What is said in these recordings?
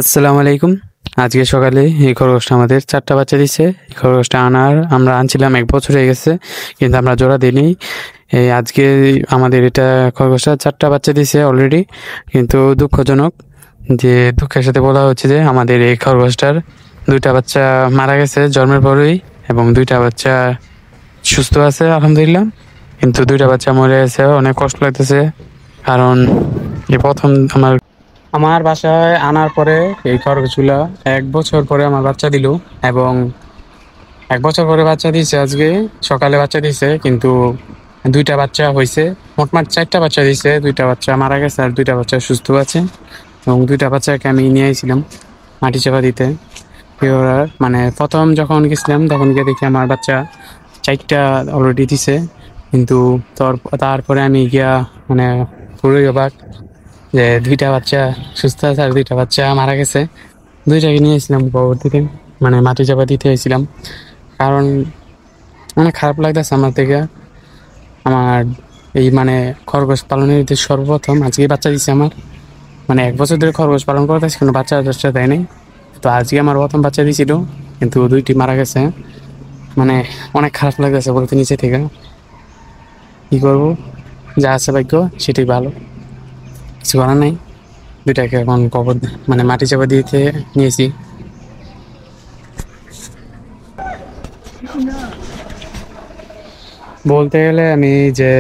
আসসালামু আলাইকুম। আজকে সকালে এই খরগোশটা আমাদের 4টা বাচ্চা দিছে। এই খরগোশটা আমরা আনছিলাম 1 বছর হয়ে গেছে, কিন্তু আমরা জোড়া দিইনি। এই আজকে আমাদের এটা খরগোশটা 4টা বাচ্চা দিছে অলরেডি, কিন্তু দুঃখজনক যে দুঃখের সাথে বলা হচ্ছে যে আমাদের এই খরগোশটার 2টা বাচ্চা মারা গেছে জন্মের পরেই, এবং 2টা বাচ্চা সুস্থ আছে আলহামদুলিল্লাহ, কিন্তু 2টা বাচ্চা মরে গেছে। অনেক কষ্ট লাগতেছে, কারণ এই প্রথম আমার বাসায় আনার পরে এই খরগোশগুলা 1 বছর পরে আমার বাচ্চা দিল, এবং 1 বছর পরে বাচ্চা দিয়েছে। আজকে সকালে বাচ্চা দিয়েছে, কিন্তু 2টা বাচ্চা হয়েছে। মোটমাট 4টা বাচ্চা দিয়েছে, 2টা বাচ্চা মারা গেছে আর 2টা বাচ্চা সুস্থ আছে। এবং 2টা বাচ্চাকে আমি নিয়ে আইছিলাম মাটি চাপা দিতে। মানে প্রথম যখন গেছিলাম তখন গিয়ে দেখি আমার বাচ্চা 4টা অলরেডি দিছে, কিন্তু তারপরে আমি গিয়া মানে পুরোই অবাক যে 2টা বাচ্চা সুস্থ আছে আর 2টা বাচ্চা মারা গেছে। 2টাকে নিয়েছিলাম পরবর্তীতে মানে মাটি চাপা দিতে হয়েছিলাম, কারণ অনেক খারাপ লাগতেছে আমার থেকে। আমার এই মানে খরগোশ পালনের যে সর্বপ্রথম আজকে বাচ্চা দিচ্ছে আমার, মানে 1 বছর ধরে খরগোশ পালন করতেছি, কোনো বাচ্চা টাচ্চা দেয় নাই। তো আজকে আমার প্রথম বাচ্চা দিয়েছিল, কিন্তু 2টি মারা গেছে। মানে অনেক খারাপ লাগতেছে বলতে নিচে থেকে। কি করবো, যা আছে ভাগ্য সেটাই ভালো, কিছু করার নাই। 2টাকে এখন কবর মানে মাটি চাপা দিতে নিয়েছি। বলতে গেলে আমি যে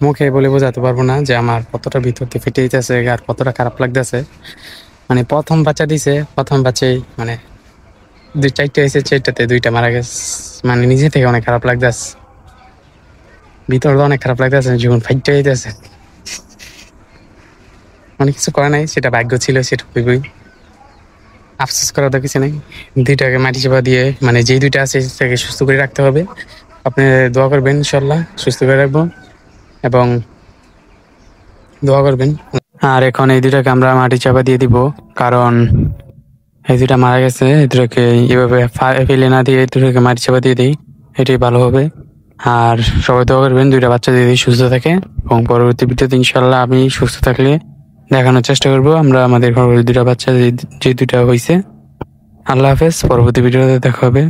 মুখে বলে বোঝাতে পারবো না যে আমার কতটা ভিতর থেকে ফেটে যেতেছে আর কতটা খারাপ লাগতেছে। মানে প্রথম বাচ্চা দিছে, প্রথম বাচ্চাই মানে 4টা হয়েছে, 4টাতে 2টা মারা গেছে। মানে নিজে থেকে অনেক খারাপ লাগতেছে, ভিতর অনেক খারাপ লাগতেছে, জীবন ফাইটটা যেতেছে। অনেক কিছু করা নাই, সেটা ভাগ্য ছিল, সেটা হইবই। আফসোস করার তো কিছু নেই। 2টাকে মাটি চাপা দিয়ে মানে যেই 2টা আছে সেটাকে সুস্থ করে রাখতে হবে। আপনি দোয়া করবেন, ইনশাল্লাহ সুস্থ করে রাখবো, এবং দোয়া করবেন। আর এখন এই 2টাকে আমরা মাটি চাপা দিয়ে দিব, কারণ এই 2টা মারা গেছে। এই 2টাকে এভাবে ফেলে না দিয়ে 2টাকে মাটি চাপা দিয়ে দিই, এটাই ভালো হবে। আর সবাই দোয়া করবেন 2টা বাচ্চা যদি সুস্থ থাকে, এবং পরবর্তী ভিডিওতে ইনশাল্লাহ আমি সুস্থ থাকলে দেখানোর চেষ্টা করবো আমরা আমাদের ঘরের 2টা বাচ্চা যে 2টা হয়েছে। আল্লাহ হাফেজ, পরবর্তী ভিডিওতে দেখা হবে।